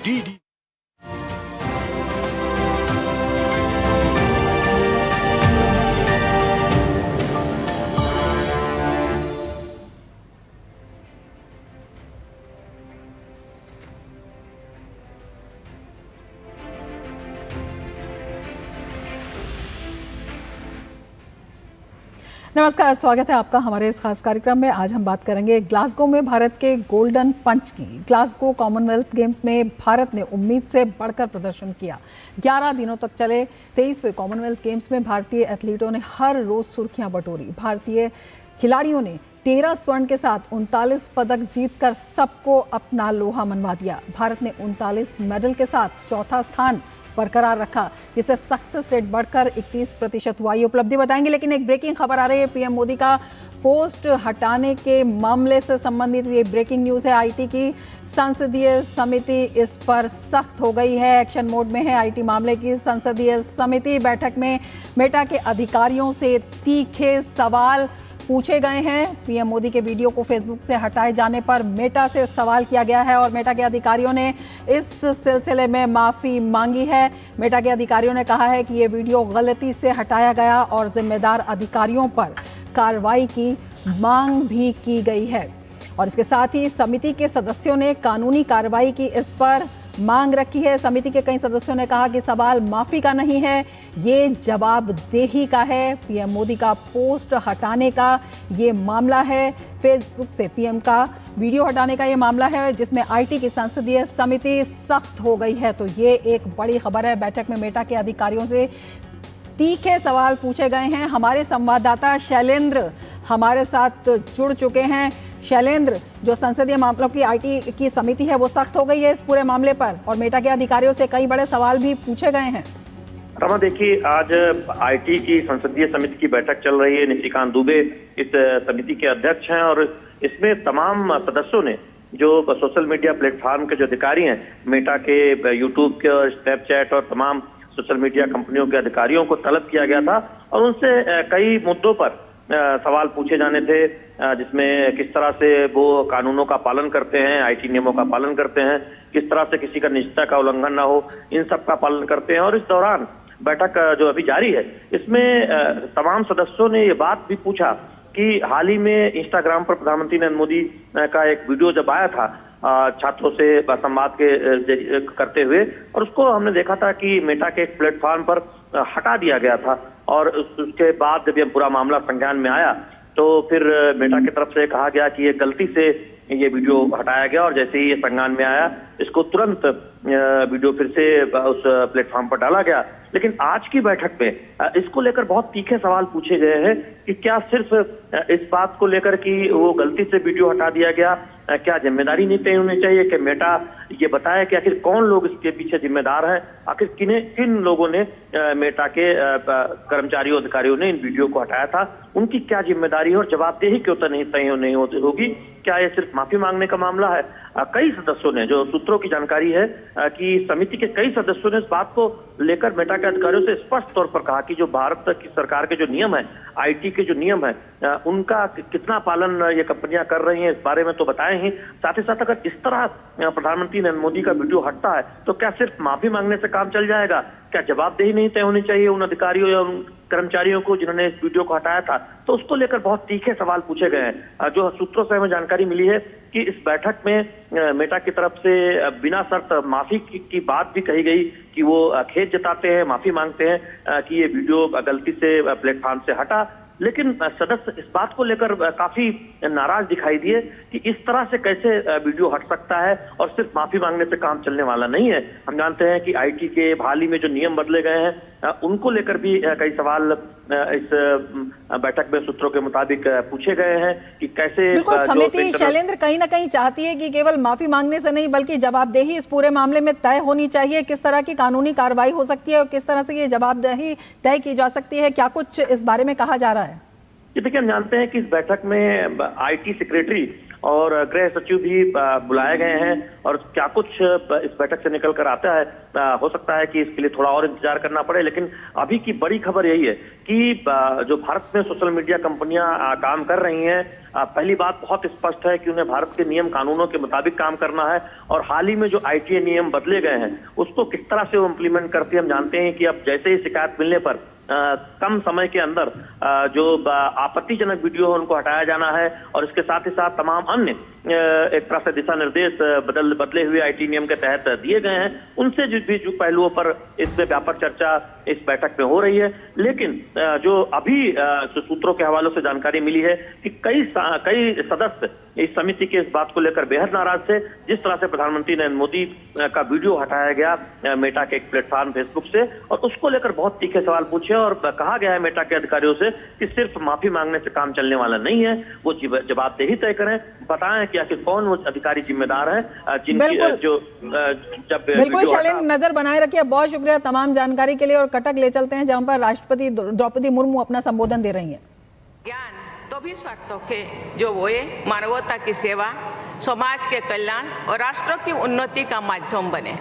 DD नमस्कार, स्वागत है आपका हमारे इस खास कार्यक्रम में। आज हम बात करेंगे ग्लासगो में भारत के गोल्डन पंच की। ग्लासगो कॉमनवेल्थ गेम्स में भारत ने उम्मीद से बढ़कर प्रदर्शन किया। 11 दिनों तक चले 23वें कॉमनवेल्थ गेम्स में भारतीय एथलीटों ने हर रोज सुर्खियां बटोरी। भारतीय खिलाड़ियों ने 13 स्वर्ण के साथ 39 पदक जीतकर सबको अपना लोहा मनवा दिया। भारत ने 39 मेडल के साथ चौथा स्थान बरकरार रखा, जिससे सक्सेस रेट बढ़कर 31% हुआ। ये उपलब्धि बताएंगे, लेकिन एक ब्रेकिंग खबर आ रही है। पीएम मोदी का पोस्ट हटाने के मामले से संबंधित ये ब्रेकिंग न्यूज़ है। आईटी की संसदीय समिति इस पर सख्त हो गई है, एक्शन मोड में है। आईटी मामले की संसदीय समिति बैठक में मेटा के अधिकारियों से तीखे सवाल पूछे गए हैं। पीएम मोदी के वीडियो को फेसबुक से हटाए जाने पर मेटा से सवाल किया गया है और मेटा के अधिकारियों ने इस सिलसिले में माफ़ी मांगी है। मेटा के अधिकारियों ने कहा है कि ये वीडियो गलती से हटाया गया और जिम्मेदार अधिकारियों पर कार्रवाई की मांग भी की गई है। और इसके साथ ही समिति के सदस्यों ने कानूनी कार्रवाई की इस पर मांग रखी है। समिति के कई सदस्यों ने कहा कि सवाल माफी का नहीं है, ये जवाबदेही का है। पीएम मोदी का पोस्ट हटाने का ये मामला है। फेसबुक से पीएम का वीडियो हटाने का ये मामला है, जिसमें आईटी की संसदीय समिति सख्त हो गई है। तो ये एक बड़ी खबर है। बैठक में मेटा के अधिकारियों से तीखे सवाल पूछे गए हैं। हमारे संवाददाता शैलेंद्र हमारे साथ जुड़ चुके हैं। शैलेंद्र, जो संसदीय मामलों की आईटी की समिति है वो सख्त हो गई है इस पूरे मामले पर और मेटा के अधिकारियों से कई बड़े सवाल भी पूछे गए हैं। रमा, देखिए, आज आईटी की संसदीय समिति की बैठक चल रही है। निशिकांत दुबे इस समिति के अध्यक्ष हैं और इसमें तमाम सदस्यों ने, जो सोशल मीडिया प्लेटफॉर्म के जो अधिकारी हैं, मेटा के, यूट्यूब के और स्नैपचैट और तमाम सोशल मीडिया कंपनियों के अधिकारियों को तलब किया गया था और उनसे कई मुद्दों पर सवाल पूछे जाने थे, जिसमें किस तरह से वो कानूनों का पालन करते हैं, आईटी नियमों का पालन करते हैं, किस तरह से किसी का निजता का उल्लंघन ना हो, इन सब का पालन करते हैं। और इस दौरान बैठक जो अभी जारी है, इसमें तमाम सदस्यों ने ये बात भी पूछा कि हाल ही में इंस्टाग्राम पर प्रधानमंत्री नरेंद्र मोदी का एक वीडियो जब आया था छात्रों से संवाद के करते हुए, और उसको हमने देखा था कि मेटा के एक प्लेटफॉर्म पर हटा दिया गया था। और उसके बाद जब ये पूरा मामला संज्ञान में आया तो फिर मेटा की तरफ से कहा गया कि ये गलती से ये वीडियो हटाया गया और जैसे ही ये संज्ञान में आया इसको तुरंत वीडियो फिर से उस प्लेटफॉर्म पर डाला गया। लेकिन आज की बैठक में इसको लेकर बहुत तीखे सवाल पूछे गए हैं कि क्या सिर्फ इस बात को लेकर कि वो गलती से वीडियो हटा दिया गया, क्या जिम्मेदारी नहीं तय होनी चाहिए कि मेटा ये बताया कि आखिर कौन लोग इसके पीछे जिम्मेदार हैं, आखिर किन लोगों ने मेटा के कर्मचारियों अधिकारियों ने इन वीडियो को हटाया था, उनकी क्या जिम्मेदारी है और जवाबदेही क्यों नहीं तय नहीं होगी, क्या ये सिर्फ माफी मांगने का मामला है। कई सदस्यों ने, जो सूत्रों की जानकारी है कि समिति के कई सदस्यों ने इस बात को लेकर मेटा के अधिकारियों से स्पष्ट तौर पर कहा कि जो भारत की सरकार के जो नियम है, आईटी के जो नियम है, उनका कितना पालन ये कंपनियां कर रही हैं इस बारे में तो बताएं ही। साथ ही साथ अगर इस तरह प्रधानमंत्री नरेंद्र मोदी का वीडियो हटता है तो क्या सिर्फ माफी मांगने से काम चल जाएगा, क्या जवाबदेही नहीं तय होनी चाहिए उन अधिकारियों या उन कर्मचारियों को जिन्होंने इस वीडियो को हटाया था। तो उसको लेकर बहुत तीखे सवाल पूछे गए हैं। जो सूत्रों से हमें जानकारी मिली है कि इस बैठक में मेटा की तरफ से बिना शर्त माफी की बात भी कही गई कि वो खेद जताते हैं, माफी मांगते हैं कि ये वीडियो गलती से प्लेटफॉर्म से हटा। लेकिन सदस्य इस बात को लेकर काफी नाराज दिखाई दिए कि इस तरह से कैसे वीडियो हट सकता है और सिर्फ माफी मांगने से काम चलने वाला नहीं है। हम जानते हैं कि आईटी के हाल ही में जो नियम बदले गए हैं उनको लेकर भी कई सवाल इस बैठक में सूत्रों के मुताबिक पूछे गए हैं कि कैसे समिति शैलेंद्र कहीं ना कहीं चाहती है कि केवल माफी मांगने से नहीं बल्कि जवाबदेही इस पूरे मामले में तय होनी चाहिए। किस तरह की कानूनी कार्रवाई हो सकती है और किस तरह से ये जवाबदेही तय की जा सकती है, क्या कुछ इस बारे में कहा जा रहा है? देखिए, हम जानते हैं कि इस बैठक में आईटी सेक्रेटरी और गृह सचिव भी बुलाए गए हैं और क्या कुछ इस बैठक से निकल कर आता है, हो सकता है कि इसके लिए थोड़ा और इंतजार करना पड़े। लेकिन अभी की बड़ी खबर यही है कि जो भारत में सोशल मीडिया कंपनियां काम कर रही हैं, पहली बात बहुत स्पष्ट है कि उन्हें भारत के नियम कानूनों के मुताबिक काम करना है और हाल ही में जो आईटीए नियम बदले गए हैं उसको किस तरह से वो इम्प्लीमेंट करती है। हम जानते हैं कि अब जैसे ही शिकायत मिलने पर कम समय के अंदर जो आपत्तिजनक वीडियो है उनको हटाया जाना है और इसके साथ ही साथ तमाम अन्य एक तरह से दिशा निर्देश बदले हुए आईटी नियम के तहत दिए गए हैं। उनसे जो पहलुओं पर इसमें व्यापक चर्चा इस बैठक में हो रही है। लेकिन जो अभी सूत्रों के हवालों से जानकारी मिली है कि कई सदस्य इस समिति के इस बात को लेकर बेहद नाराज थे जिस तरह से प्रधानमंत्री नरेंद्र मोदी का वीडियो हटाया गया मेटा के एक प्लेटफॉर्म फेसबुक से, और उसको लेकर बहुत तीखे सवाल पूछे और कहा गया है मेटा के अधिकारियों से कि सिर्फ माफी मांगने से काम चलने वाला नहीं है, वो जवाबदेही तय करें, बताएं कि आखिर कौन वो अधिकारी जिम्मेदार है जिनकी जो जब बिल्कुल शालीन, नजर बनाए रखिए। बहुत शुक्रिया तमाम जानकारी के लिए और कटक ले चलते हैं जहां पर राष्ट्रपति द्रौपदी मुर्मू अपना संबोधन दे रही हैं। ज्ञान तो भी स्वार्थों के जो वो मानवता की सेवा, समाज के कल्याण और राष्ट्र की उन्नति का माध्यम बने।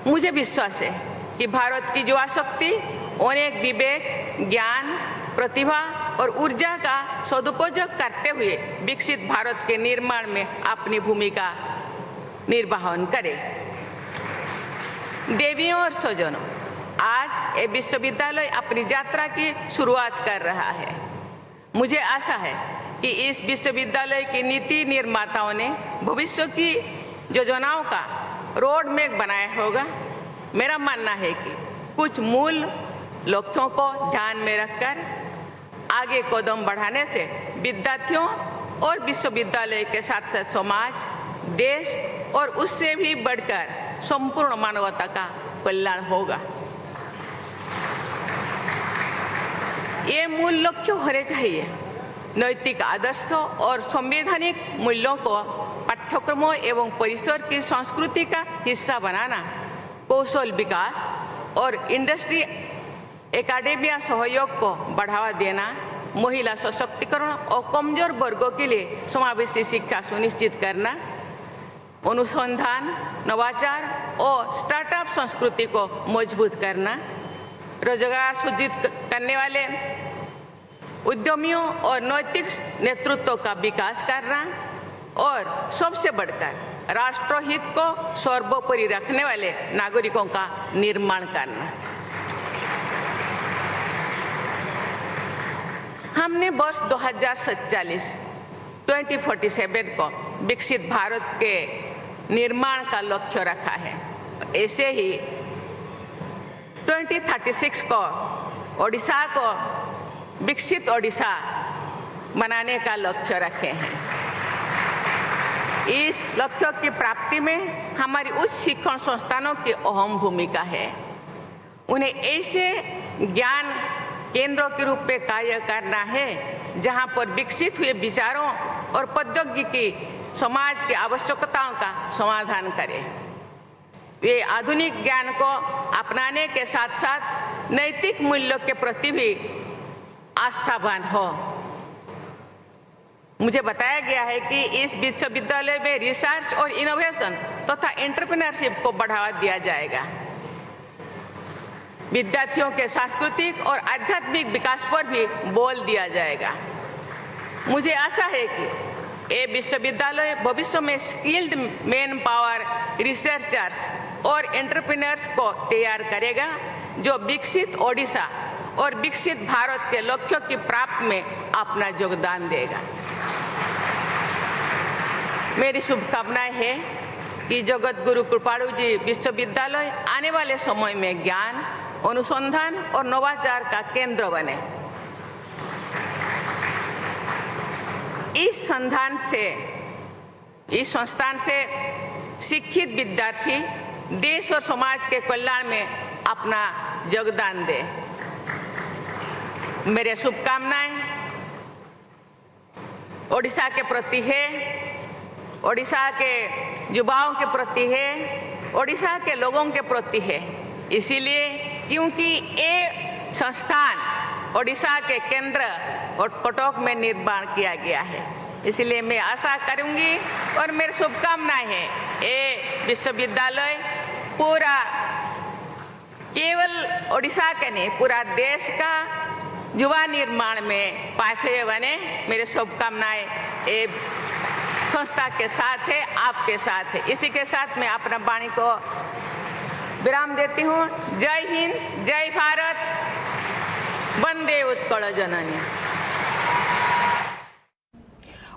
मुझे विश्वास है कि भारत की युवा शक्ति अनेक विवेक, ज्ञान, प्रतिभा और ऊर्जा का सदुपयोग करते हुए विकसित भारत के निर्माण में अपनी भूमिका निर्वहन करे। देवियों और स्वजनों, आज ये विश्वविद्यालय अपनी यात्रा की शुरुआत कर रहा है। मुझे आशा है कि इस विश्वविद्यालय की नीति निर्माताओं ने भविष्य की योजनाओं का रोड मैप बनाया होगा। मेरा मानना है कि कुछ मूल लक्ष्यों को ध्यान में रखकर आगे कदम बढ़ाने से विद्यार्थियों और विश्वविद्यालय के साथ साथ समाज, देश और उससे भी बढ़कर संपूर्ण मानवता का कल्याण होगा। ये मूल लक्ष्य होने चाहिए। नैतिक आदर्शों और संवैधानिक मूल्यों को पाठ्यक्रमों एवं परिसर की संस्कृति का हिस्सा बनाना, कौशल विकास और इंडस्ट्री एकेडमिया सहयोग को बढ़ावा देना, महिला सशक्तिकरण और कमजोर वर्गों के लिए समावेशी शिक्षा सुनिश्चित करना, अनुसंधान, नवाचार और स्टार्टअप संस्कृति को मजबूत करना, रोजगार सृजित करने वाले उद्यमियों और नैतिक नेतृत्व का विकास करना और सबसे बढ़कर राष्ट्रहित को सर्वोपरि रखने वाले नागरिकों का निर्माण करना। हमने वर्ष 2047 को विकसित भारत के निर्माण का लक्ष्य रखा है। ऐसे ही 2036 को ओडिशा को विकसित ओडिशा बनाने का लक्ष्य रखे हैं। इस लक्ष्य की प्राप्ति में हमारी उच्च शिक्षण संस्थानों की अहम भूमिका है। उन्हें ऐसे ज्ञान केंद्रों के रूप में कार्य करना है जहां पर विकसित हुए विचारों और प्रौद्योगिकी समाज की आवश्यकताओं का समाधान करे। वे आधुनिक ज्ञान को अपनाने के साथ साथ नैतिक मूल्यों के प्रति भी आस्थावान हो। मुझे बताया गया है कि इस विश्वविद्यालय में रिसर्च और इनोवेशन तथा एंटरप्रेन्योरशिप को बढ़ावा दिया जाएगा। विद्यार्थियों के सांस्कृतिक और आध्यात्मिक विकास पर भी बल दिया जाएगा। मुझे आशा है कि ये विश्वविद्यालय भविष्य में स्किल्ड मैन पावर रिसर्चर्स और एंटरप्रेन्योर्स को तैयार करेगा जो विकसित ओडिशा और विकसित भारत के लक्ष्यों की प्राप्ति में अपना योगदान देगा। मेरी शुभकामनाएं है कि जगत गुरु कृपाणु जी विश्वविद्यालय आने वाले समय में ज्ञान, अनुसंधान और नवाचार का केंद्र बने। इस संस्थान से शिक्षित विद्यार्थी देश और समाज के कल्याण में अपना योगदान दे। मेरे शुभकामनाएं ओडिशा के प्रति है, ओडिशा के युवाओं के प्रति है, ओडिशा के लोगों के प्रति है। इसीलिए क्योंकि ये संस्थान ओडिशा के केंद्र और कटक में निर्माण किया गया है। इसलिए मैं आशा करूंगी और मेरी शुभकामनाएं हैं ये विश्वविद्यालय पूरा केवल ओडिशा का नहीं पूरा देश का युवा निर्माण में पाथेय बने। मेरी शुभकामनाएं ये संस्था के साथ है, आपके साथ है। इसी के साथ मैं अपना वाणी को विराम देती हूँ। जय हिंद, जय भारत, वंदे उत्कल जननी।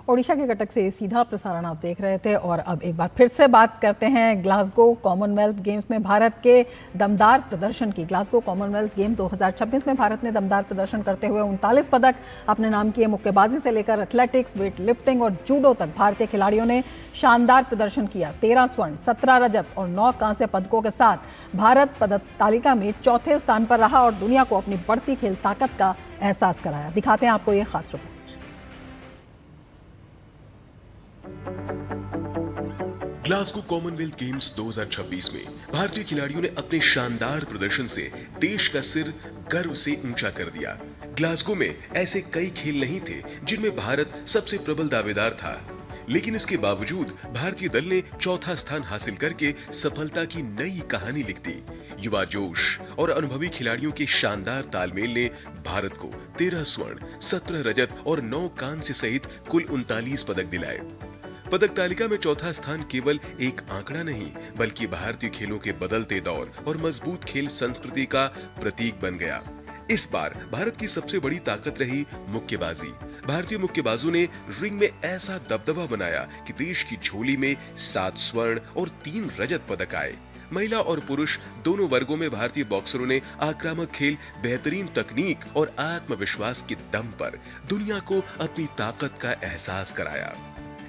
ओडिशा के कटक से सीधा प्रसारण आप देख रहे थे और अब एक बार फिर से बात करते हैं ग्लासगो कॉमनवेल्थ गेम्स में भारत के दमदार प्रदर्शन की। ग्लासगो कॉमनवेल्थ गेम 2026 में भारत ने दमदार प्रदर्शन करते हुए 39 पदक अपने नाम किए। मुक्केबाजी से लेकर एथलेटिक्स, वेट लिफ्टिंग और जूडो तक भारतीय खिलाड़ियों ने शानदार प्रदर्शन किया। 13 स्वर्ण, 17 रजत और 9 कांस्य पदकों के साथ भारत पदक तालिका में चौथे स्थान पर रहा और दुनिया को अपनी बढ़ती खेल ताकत का एहसास कराया। दिखाते हैं आपको ये खास रिपोर्ट। ग्लासगो कॉमनवेल्थ गेम्स 2026 में भारतीय खिलाड़ियों ने अपने शानदार प्रदर्शन से देश का सिर गर्व से ऊंचा कर दिया। ग्लासगो में ऐसे कई खेल नहीं थे जिनमें भारत सबसे प्रबल दावेदार था, लेकिन इसके बावजूद भारतीय दल ने चौथा स्थान हासिल करके सफलता की नई कहानी लिख दी। युवा जोश और अनुभवी खिलाड़ियों के शानदार तालमेल ने भारत को 13 स्वर्ण, 17 रजत और 9 कांस्य सहित कुल 39 पदक दिलाए। पदक तालिका में चौथा स्थान केवल एक आंकड़ा नहीं, बल्कि भारतीय खेलों के बदलते दौर और मजबूत खेल संस्कृति का प्रतीक बन गया। इस बार भारत की सबसे बड़ी ताकत रही मुक्केबाजी। भारतीय मुक्केबाजों ने रिंग में ऐसा दबदबा बनाया कि देश की झोली में 7 स्वर्ण और 3 रजत पदक आए। महिला और पुरुष दोनों वर्गों में भारतीय बॉक्सरों ने आक्रामक खेल, बेहतरीन तकनीक और आत्मविश्वास के दम पर दुनिया को अपनी ताकत का एहसास कराया।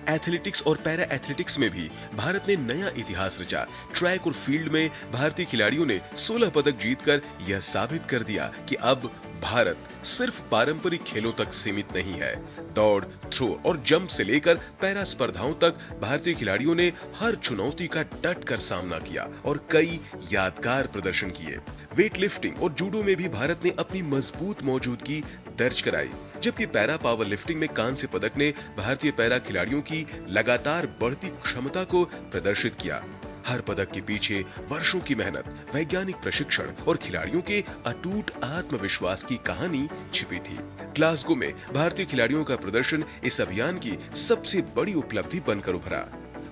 एथलेटिक्स और पैरा एथलेटिक्स में भी भारत ने नया इतिहास रचा। ट्रैक और फील्ड में भारतीय खिलाड़ियों ने 16 पदक जीतकर यह साबित कर दिया कि अब भारत सिर्फ पारंपरिक खेलों तक सीमित नहीं है। दौड़, थ्रो और जंप से लेकर पैरा स्पर्धाओं तक भारतीय खिलाड़ियों ने हर चुनौती का डट कर सामना किया और कई यादगार प्रदर्शन किए। वेट लिफ्टिंग और जूडो में भी भारत ने अपनी मजबूत मौजूदगी दर्ज कराई, जबकि पैरा पावर लिफ्टिंग में कांस्य पदक ने भारतीय पैरा खिलाड़ियों की लगातार बढ़ती क्षमता को प्रदर्शित किया। हर पदक के पीछे वर्षों की मेहनत, वैज्ञानिक प्रशिक्षण और खिलाड़ियों के अटूट आत्मविश्वास की कहानी छिपी थी। ग्लासगो में भारतीय खिलाड़ियों का प्रदर्शन इस अभियान की सबसे बड़ी उपलब्धि बनकर उभरा।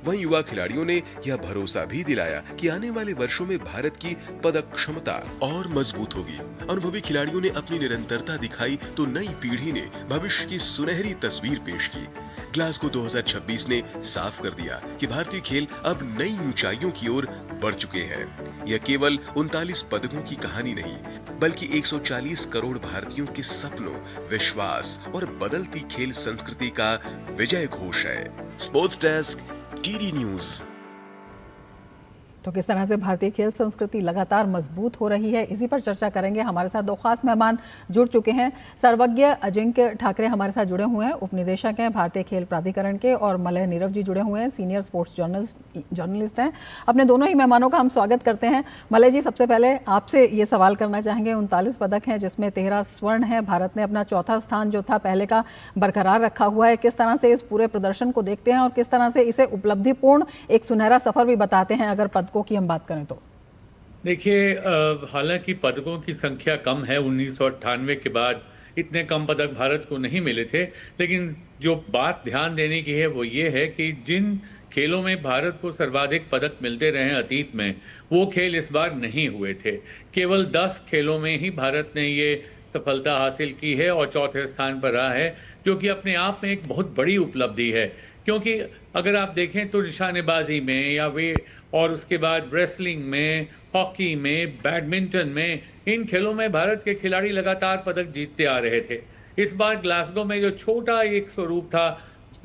वहीं युवा खिलाड़ियों ने यह भरोसा भी दिलाया कि आने वाले वर्षों में भारत की पदक क्षमता और मजबूत होगी। अनुभवी खिलाड़ियों ने अपनी निरंतरता दिखाई तो नई पीढ़ी ने भविष्य की सुनहरी तस्वीर पेश की। ग्लासगो 2026 ने साफ कर दिया कि भारतीय खेल अब नई ऊंचाइयों की ओर बढ़ चुके हैं। यह केवल 39 पदकों की कहानी नहीं, बल्कि 140 करोड़ भारतीयों के सपनों, विश्वास और बदलती खेल संस्कृति का विजय घोष है। Sports desk, TD news. तो किस तरह से भारतीय खेल संस्कृति लगातार मजबूत हो रही है, इसी पर चर्चा करेंगे। हमारे साथ दो खास मेहमान जुड़ चुके हैं। सर्वज्ञ अजिंक्य ठाकरे हमारे साथ जुड़े हुए हैं, उपनिदेशक हैं भारतीय खेल प्राधिकरण के, और मलय नीरव जी जुड़े हुए हैं, सीनियर स्पोर्ट्स जर्नलिस्ट हैं। अपने दोनों ही मेहमानों का हम स्वागत करते हैं। मलय जी, सबसे पहले आपसे ये सवाल करना चाहेंगे, 39 पदक हैं जिसमें 13 स्वर्ण है। भारत ने अपना चौथा स्थान जो था पहले का बरकरार रखा हुआ है। किस तरह से इस पूरे प्रदर्शन को देखते हैं और किस तरह से इसे उपलब्धिपूर्ण एक सुनहरा सफर भी बताते हैं अगर पदकों की हम बात करें तो? देखिए, हालांकि पदकों की संख्या कम है, 1998 के बाद इतने कम पदक भारत को नहीं मिले थे, लेकिन जो बात ध्यान देने की है वो ये है कि जिन खेलों में भारत को सर्वाधिक पदक मिलते रहे अतीत में, वो खेल इस बार नहीं हुए थे। केवल 10 खेलों में ही भारत ने ये सफलता हासिल की है और चौथे स्थान पर रहा है, जो कि अपने आप में एक बहुत बड़ी उपलब्धि है। क्योंकि अगर आप देखें तो निशानेबाजी में या वे और उसके बाद रेसलिंग में, हॉकी में, बैडमिंटन में, इन खेलों में भारत के खिलाड़ी लगातार पदक जीतते आ रहे थे। इस बार ग्लासगो में जो छोटा एक स्वरूप था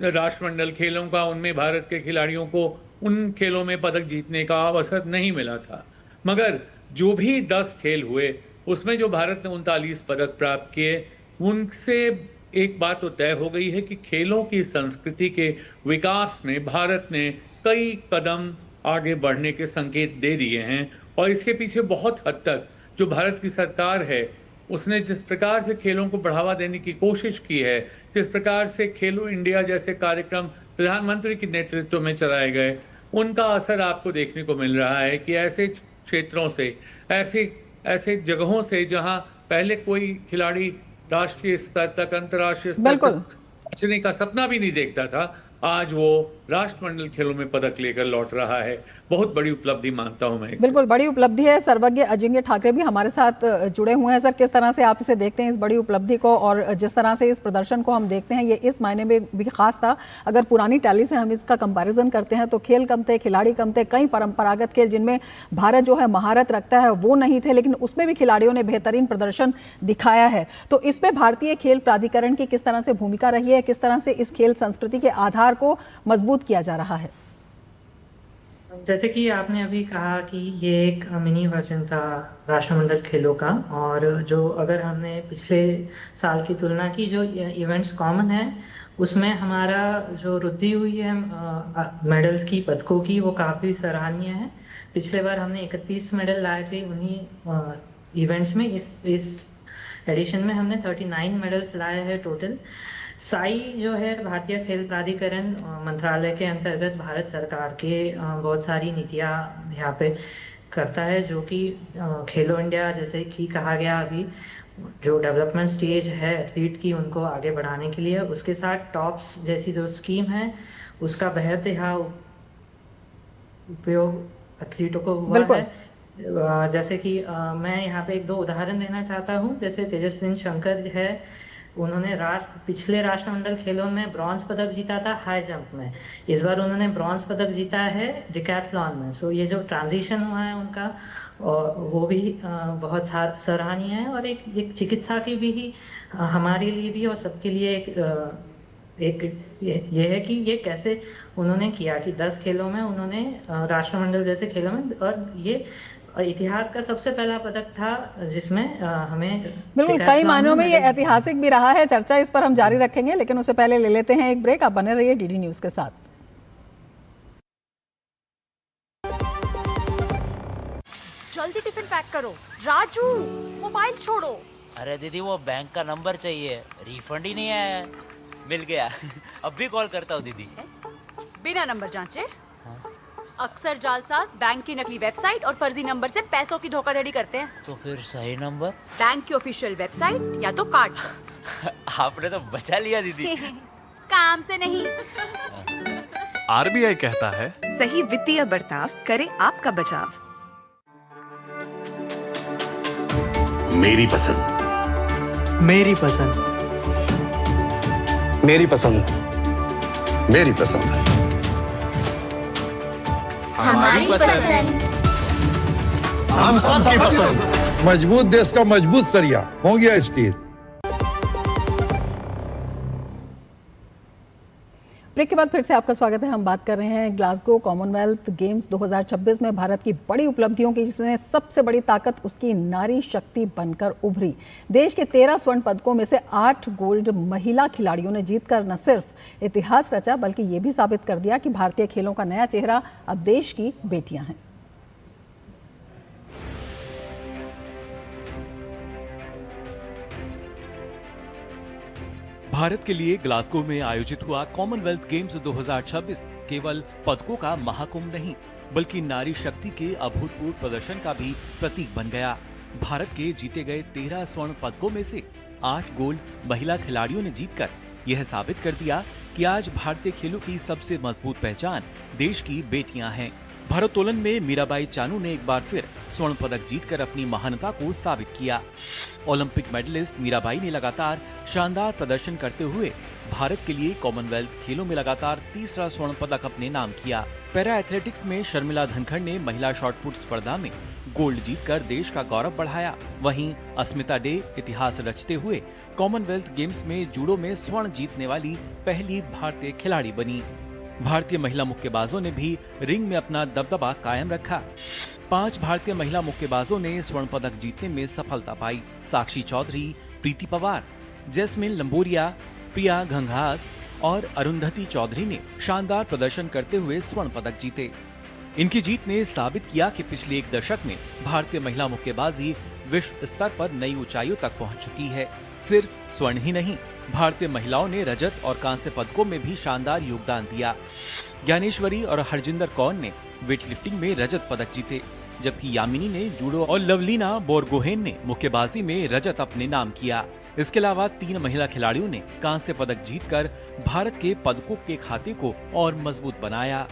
राष्ट्रमंडल खेलों का, उनमें भारत के खिलाड़ियों को उन खेलों में पदक जीतने का अवसर नहीं मिला था। मगर जो भी 10 खेल हुए उसमें जो भारत ने 39 पदक प्राप्त किए, उनसे एक बात तो तय हो गई है कि खेलों की संस्कृति के विकास में भारत ने कई कदम आगे बढ़ने के संकेत दे दिए हैं। और इसके पीछे बहुत हद तक जो भारत की सरकार है उसने जिस प्रकार से खेलों को बढ़ावा देने की कोशिश की है, जिस प्रकार से खेलो इंडिया जैसे कार्यक्रम प्रधानमंत्री के नेतृत्व में चलाए गए, उनका असर आपको देखने को मिल रहा है कि ऐसे क्षेत्रों से, ऐसे जगहों से जहां पहले कोई खिलाड़ी राष्ट्रीय स्तर तक, अंतर्राष्ट्रीय स्तर तक पहुंचने का सपना भी नहीं देखता था, आज वो राष्ट्रमंडल खेलों में पदक लेकर लौट रहा है। बहुत बड़ी उपलब्धि मानता हूं मैं। बिल्कुल बड़ी उपलब्धि है। सर्वज्ञ अजिंक्य ठाकरे भी हमारे साथ जुड़े हुए हैं। सर, किस तरह से आप इसे देखते हैं, इस बड़ी उपलब्धि को, और जिस तरह से इस प्रदर्शन को हम देखते हैं, ये इस मायने में भी खास था, अगर पुरानी टैली से हम इसका कंपैरिजन करते हैं तो खेल कम थे, खिलाड़ी कम थे, कई परंपरागत खेल जिनमें भारत जो है महारत रखता है वो नहीं थे, लेकिन उसमें भी खिलाड़ियों ने बेहतरीन प्रदर्शन दिखाया है। तो इसमें भारतीय खेल प्राधिकरण की किस तरह से भूमिका रही है, किस तरह से इस खेल संस्कृति के आधार को मजबूत किया जा रहा है? जैसे कि आपने अभी कहा कि ये एक मिनी वर्जन था राष्ट्रमंडल खेलों का, और जो अगर हमने पिछले साल की तुलना की, जो इवेंट्स कॉमन है उसमें हमारा जो वृद्धि हुई है मेडल्स की, पदकों की, वो काफ़ी सराहनीय है। पिछले बार हमने 31 मेडल लाए थे उन्हीं इवेंट्स में। इस एडिशन में हमने 39 मेडल्स लाए हैं टोटल। साई जो है भारतीय खेल प्राधिकरण मंत्रालय के अंतर्गत भारत सरकार के बहुत सारी नीतियाँ यहाँ पे करता है, जो कि खेलो इंडिया जैसे कि कहा गया अभी, जो डेवलपमेंट स्टेज है एथलीट की, उनको आगे बढ़ाने के लिए, उसके साथ टॉप्स जैसी जो स्कीम है उसका बेहद यहाँ उपयोग एथलीटों को हुआ है। जैसे कि मैं यहाँ पे 1-2 उदाहरण देना चाहता हूँ। जैसे तेजस्विनी शंकर है, उन्होंने पिछले राष्ट्रमंडल खेलों में ब्रॉन्ज पदक जीता था हाई जंप में, इस बार उन्होंने ब्रॉन्ज पदक जीता है डिकैथलॉन में। सो ये जो ट्रांजिशन हुआ है उनका, और वो भी बहुत सराहनीय है, और एक चिकित्सा की भी हमारे लिए भी और सबके लिए ये है कि ये कैसे उन्होंने किया कि 10 खेलों में उन्होंने राष्ट्रमंडल जैसे खेलों में, और ये इतिहास का सबसे पहला पदक था जिसमें हमें बिल्कुल कई मायनों में ये ऐतिहासिक भी रहा है। चर्चा इस पर हम जारी रखेंगे, लेकिन उससे पहले ले लेते हैं एक ब्रेक। आप बने रहिए डीडी न्यूज के साथ। जल्दी टिफिन पैक करो। राजू, मोबाइल छोड़ो। अरे दीदी, वो बैंक का नंबर चाहिए, रिफंड ही नहीं आया है। मिल गया। अब भी कॉल करता हूँ दीदी। बिना नंबर जांचे? अक्सर जालसाज बैंक की नकली वेबसाइट और फर्जी नंबर से पैसों की धोखाधड़ी करते हैं। तो फिर सही नंबर? बैंक की ऑफिशियल वेबसाइट या तो कार्ड पर। आपने तो बचा लिया दीदी। काम से नहीं। आरबीआई कहता है, सही वित्तीय बर्ताव करे आपका बचाव। मेरी पसंद, मेरी पसंद, मेरी पसंद, मेरी पसंद, हमारी पसंद, हम सबकी पसंद। मजबूत देश का मजबूत सरिया हो गया स्टील। ब्रेक के बाद फिर से आपका स्वागत है। हम बात कर रहे हैं ग्लासगो कॉमनवेल्थ गेम्स 2026 में भारत की बड़ी उपलब्धियों की, जिसमें सबसे बड़ी ताकत उसकी नारी शक्ति बनकर उभरी। देश के 13 स्वर्ण पदकों में से 8 गोल्ड महिला खिलाड़ियों ने जीतकर न सिर्फ इतिहास रचा, बल्कि ये भी साबित कर दिया कि भारतीय खेलों का नया चेहरा अब देश की बेटियां हैं। भारत के लिए ग्लासगो में आयोजित हुआ कॉमनवेल्थ गेम्स 2026 केवल पदकों का महाकुंभ नहीं, बल्कि नारी शक्ति के अभूतपूर्व प्रदर्शन का भी प्रतीक बन गया। भारत के जीते गए 13 स्वर्ण पदकों में से 8 गोल्ड महिला खिलाड़ियों ने जीतकर यह साबित कर दिया कि आज भारतीय खेलों की सबसे मजबूत पहचान देश की बेटियां हैं। भारोत्तोलन में मीराबाई चानू ने एक बार फिर स्वर्ण पदक जीतकर अपनी महानता को साबित किया। ओलंपिक मेडलिस्ट मीराबाई ने लगातार शानदार प्रदर्शन करते हुए भारत के लिए कॉमनवेल्थ खेलों में लगातार तीसरा स्वर्ण पदक अपने नाम किया। पैरा एथलेटिक्स में शर्मिला धनखड़ ने महिला शॉटपुट स्पर्धा में गोल्ड जीतकर देश का गौरव बढ़ाया। वहीं अस्मिता डे इतिहास रचते हुए कॉमनवेल्थ गेम्स में जूडो में स्वर्ण जीतने वाली पहली भारतीय खिलाड़ी बनी। भारतीय महिला मुक्केबाजों ने भी रिंग में अपना दबदबा कायम रखा। 5 भारतीय महिला मुक्केबाजों ने स्वर्ण पदक जीतने में सफलता पाई। साक्षी चौधरी, प्रीति पवार, जैस्मिन लंबोरिया, प्रिया घंघास और अरुंधति चौधरी ने शानदार प्रदर्शन करते हुए स्वर्ण पदक जीते। इनकी जीत ने साबित किया कि पिछले एक दशक में भारतीय महिला मुक्केबाजी विश्व स्तर पर नई ऊंचाइयों तक पहुंच चुकी है। सिर्फ स्वर्ण ही नहीं, भारतीय महिलाओं ने रजत और कांस्य पदकों में भी शानदार योगदान दिया। ज्ञानेश्वरी और हरजिंदर कौर ने वेटलिफ्टिंग में रजत पदक जीते, जबकि यामिनी ने जूडो और लवलीना बोरगोहेन ने मुक्केबाजी में रजत अपने नाम किया। इसके अलावा 3 महिला खिलाड़ियों ने कांस्य पदक जीतकर भारत के पदकों के खाते को और मजबूत बनाया।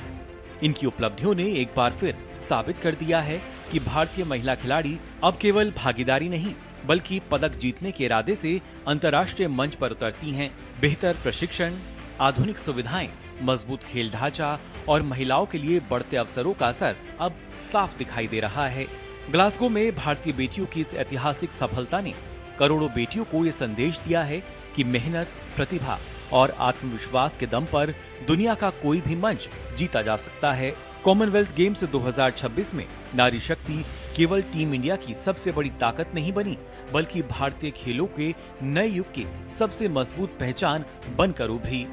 इनकी उपलब्धियों ने एक बार फिर साबित कर दिया है कि भारतीय महिला खिलाड़ी अब केवल भागीदारी नहीं बल्कि पदक जीतने के इरादे से अंतर्राष्ट्रीय मंच पर उतरती हैं। बेहतर प्रशिक्षण, आधुनिक सुविधाएं, मजबूत खेल ढांचा और महिलाओं के लिए बढ़ते अवसरों का असर अब साफ दिखाई दे रहा है। ग्लासगो में भारतीय बेटियों की इस ऐतिहासिक सफलता ने करोड़ों बेटियों को ये संदेश दिया है कि मेहनत, प्रतिभा और आत्मविश्वास के दम पर दुनिया का कोई भी मंच जीता जा सकता है। कॉमनवेल्थ गेम्स 2026 में नारी शक्ति केवल टीम इंडिया की सबसे बड़ी ताकत नहीं बनी, बल्कि भारतीय खेलों के नए युग की सबसे मजबूत पहचान बनकर उभरी।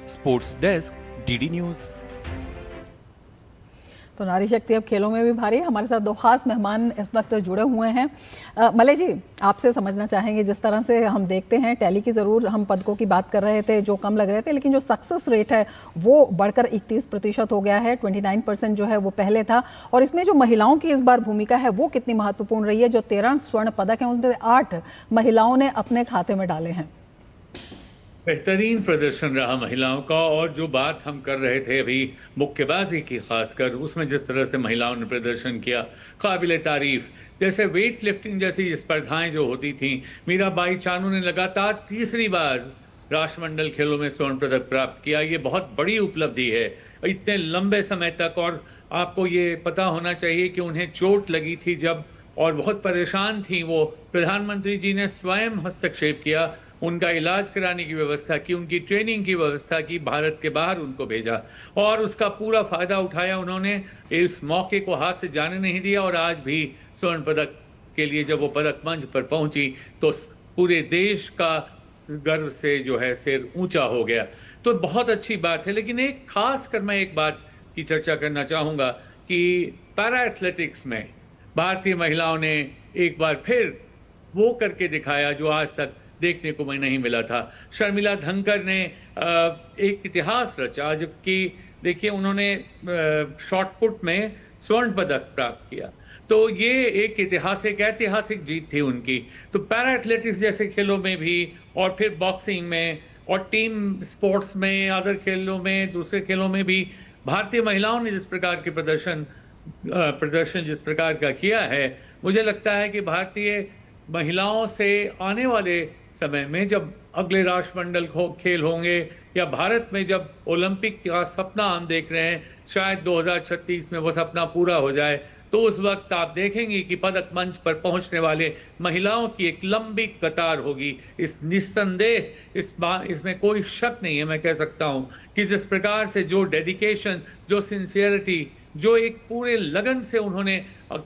Sports desk, DD news. तो नारी शक्ति अब खेलों में भी भारी। हमारे साथ 2 खास मेहमान इस वक्त जुड़े हुए हैं। मलय जी, आपसे समझना चाहेंगे, जिस तरह से हम देखते हैं टैली की ज़रूर हम पदकों की बात कर रहे थे जो कम लग रहे थे, लेकिन जो सक्सेस रेट है वो बढ़कर 31% हो गया है। 29% जो है वो पहले था। और इसमें जो महिलाओं की इस बार भूमिका है वो कितनी महत्वपूर्ण रही है। जो 13 स्वर्ण पदक हैं उनमें 8 महिलाओं ने अपने खाते में डाले हैं। बेहतरीन प्रदर्शन रहा महिलाओं का। और जो बात हम कर रहे थे अभी मुक्केबाजी की, खासकर उसमें जिस तरह से महिलाओं ने प्रदर्शन किया, काबिल तारीफ। जैसे वेट लिफ्टिंग जैसी स्पर्धाएं जो होती थीं, मीराबाई चानू ने लगातार तीसरी बार राष्ट्रमंडल खेलों में स्वर्ण पदक प्राप्त किया। ये बहुत बड़ी उपलब्धि है इतने लंबे समय तक। और आपको ये पता होना चाहिए कि उन्हें चोट लगी थी जब, और बहुत परेशान थी वो। प्रधानमंत्री जी ने स्वयं हस्तक्षेप किया, उनका इलाज कराने की व्यवस्था की, उनकी ट्रेनिंग की व्यवस्था की, भारत के बाहर उनको भेजा और उसका पूरा फायदा उठाया उन्होंने। इस मौके को हाथ से जाने नहीं दिया। और आज भी स्वर्ण पदक के लिए जब वो पदक मंच पर पहुंची तो पूरे देश का गर्व से जो है सिर ऊंचा हो गया। तो बहुत अच्छी बात है। लेकिन एक खास कर मैं एक बात की चर्चा करना चाहूँगा कि पैरा एथलेटिक्स में भारतीय महिलाओं ने एक बार फिर वो करके दिखाया जो आज तक देखने को मैं नहीं मिला था। शर्मिला धनकर ने एक इतिहास रचा, जबकि देखिए उन्होंने शॉट पुट में स्वर्ण पदक प्राप्त किया। तो ये एक ऐतिहासिक जीत थी उनकी। तो पैरा एथलेटिक्स जैसे खेलों में भी, और फिर बॉक्सिंग में, और टीम स्पोर्ट्स में, अदर खेलों में, दूसरे खेलों में भी भारतीय महिलाओं ने जिस प्रकार के प्रदर्शन जिस प्रकार का किया है, मुझे लगता है कि भारतीय महिलाओं से आने वाले समय में जब अगले राष्ट्रमंडल खेल होंगे या भारत में जब ओलंपिक का सपना हम देख रहे हैं, शायद 2036 में वो सपना पूरा हो जाए, तो उस वक्त आप देखेंगे कि पदक मंच पर पहुंचने वाले महिलाओं की एक लंबी कतार होगी। इस निस्संदेह इसमें कोई शक नहीं है। मैं कह सकता हूं कि जिस प्रकार से जो डेडिकेशन, जो सिंसियरिटी, जो एक पूरे लगन से उन्होंने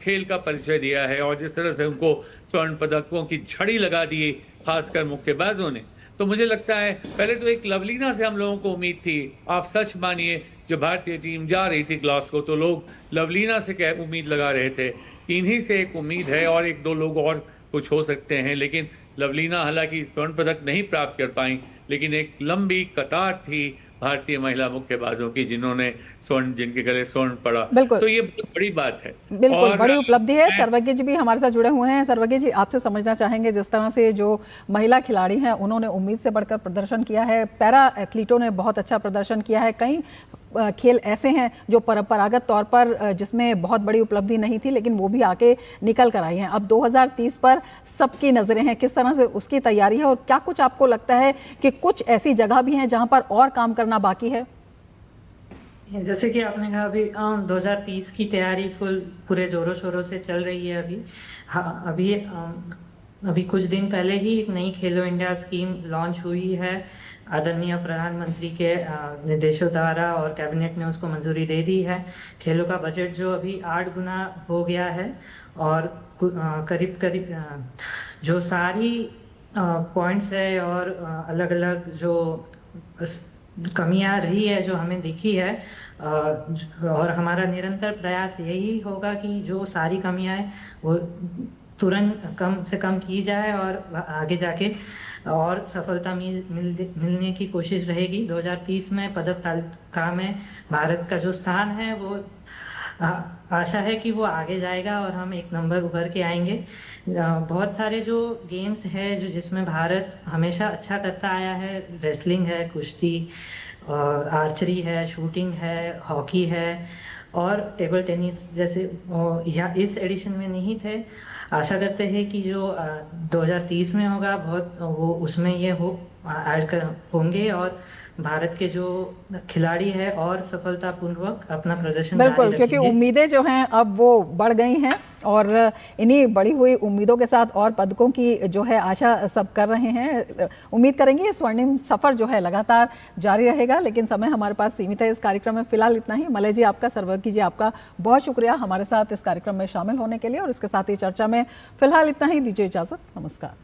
खेल का परिचय दिया है, और जिस तरह से उनको स्वर्ण पदकों की झड़ी लगा दी खासकर मुक्केबाजों ने, तो मुझे लगता है पहले तो एक लवलीना से हम लोगों को उम्मीद थी। आप सच मानिए, जब भारतीय टीम जा रही थी ग्लासगो तो लोग लवलीना से उम्मीद लगा रहे थे कि इन्हीं से एक उम्मीद है और 1-2 लोग और कुछ हो सकते हैं। लेकिन लवलीना हालांकि स्वर्ण पदक नहीं प्राप्त कर पाई, लेकिन एक लंबी कतार थी भारतीय महिला मुक्केबाजों की जिनके गले स्वर्ण पड़ा। तो ये बहुत बड़ी बात है, बिल्कुल बड़ी उपलब्धि है। सर्वज्ञ जी भी हमारे साथ जुड़े हुए हैं। सर्वज्ञ जी, आपसे समझना चाहेंगे, जिस तरह से जो महिला खिलाड़ी हैं उन्होंने उम्मीद से बढ़कर प्रदर्शन किया है, पैरा एथलीटों ने बहुत अच्छा प्रदर्शन किया है। कई खेल ऐसे हैं जो परंपरागत तौर पर जिसमें बहुत बड़ी उपलब्धि नहीं थी, लेकिन वो भी आके निकल कर आई हैं। अब 2030 पर सबकी नज़रें हैं, किस तरह से उसकी तैयारी है, और क्या कुछ आपको लगता है कि कुछ ऐसी जगह भी हैं जहां पर और काम करना बाकी है? जैसे कि आपने कहा, अभी 2030 की तैयारी पूरे जोरों शोरों से चल रही है। अभी कुछ दिन पहले ही एक नई खेलो इंडिया स्कीम लॉन्च हुई है आदरणीय प्रधानमंत्री के निर्देशों द्वारा, और कैबिनेट ने उसको मंजूरी दे दी है। खेलों का बजट जो अभी 8 गुना हो गया है, और करीब जो सारी पॉइंट्स है और अलग अलग जो कमियां रही है जो हमें दिखी है, और हमारा निरंतर प्रयास यही होगा कि जो सारी कमियां हैं वो तुरंत कम से कम की जाए और आगे जाके और सफलता मिलने की कोशिश रहेगी। 2030 में पदक तालिका में भारत का जो स्थान है वो आशा है कि वो आगे जाएगा और हम एक नंबर उभर के आएंगे। बहुत सारे जो गेम्स है जो जिसमें भारत हमेशा अच्छा करता आया है, रेसलिंग है, कुश्ती, आर्चरी है, शूटिंग है, हॉकी है और टेबल टेनिस जैसे या इस एडिशन में नहीं थे। आशा करते हैं कि जो 2030 में होगा बहुत वो उसमें ये ऐड होंगे और भारत के जो खिलाड़ी है और सफलतापूर्वक अपना प्रदर्शन बिल्कुल, क्योंकि उम्मीदें जो हैं अब वो बढ़ गई हैं और इन्हीं बढ़ी हुई उम्मीदों के साथ और पदकों की जो है आशा सब कर रहे हैं। उम्मीद करेंगे स्वर्णिम सफर जो है लगातार जारी रहेगा, लेकिन समय हमारे पास सीमित है इस कार्यक्रम में। फिलहाल इतना ही। मलय जी आपका, सरवर्गी जी आपका बहुत शुक्रिया हमारे साथ इस कार्यक्रम में शामिल होने के लिए और इसके साथ ही चर्चा में फिलहाल इतना ही। दीजिए इजाजत, नमस्कार।